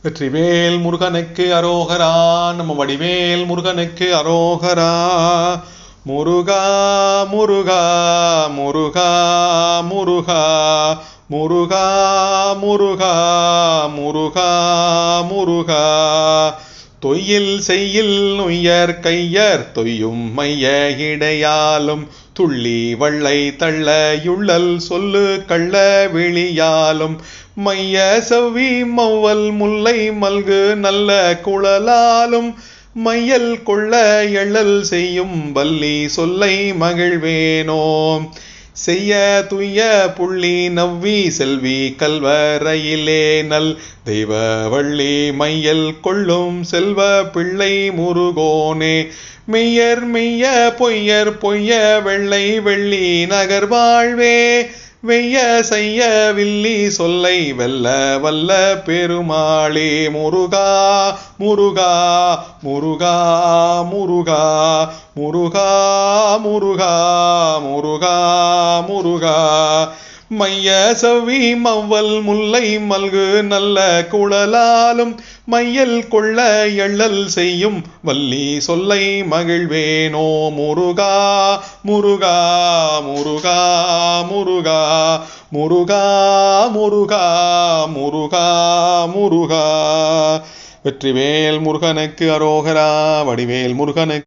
வெற்றிவேல் முருகனுக்கு அரோகரா. நம்ம வடிவேல் முருகனுக்கு அரோகரா. முருகா முருகா முருகா முருகா முருகா முருகா முருகா முருகா. தொய்யில் செய்யில் நுய்யர் கையர் தொய்யும் மைய இடையாலும் துள்ளி வள்ளை தள்ள யுள்ளல் சொல்லு கள்ள விழியாலும் மைய செவ்வி மௌவல் முல்லை மல்கு நல்ல குழலாலும் மையல் கொள்ள எழல் செய்யும் வள்ளி சொல்லை மகிழ்வேனோ. செய்ய துய்ய புள்ளி நவ்வி செல்வி கல்வரையிலே நல் தெய்வ வள்ளி மையல் கொள்ளும் செல்வ பிள்ளை முருகோனே. மெய்யர் மெய்ய பொய்யர் பொய்ய வெள்ளை வெள்ளி நகர் வாழ்வே வெய்ய செய்ய வில்லி சொல்லை வெல்ல வல்ல பெருமாளே. முருகா முருகா முருகா முருகா முருகா முருகா முருகா முருகா. மைய செவ்வி மவ்வல் முல்லை மல்கு நல்ல குழலாலும் மையல் கொள்ள எழல் செய்யும் வள்ளி சொல்லை மகிழ்வேனோ. முருகா முருகா முருகா முருகா முருகா முருகா முருகா முருகா. வெற்றிவேல் முருகனுக்கு அரோகரா. வடிவேல் முருகனுக்கு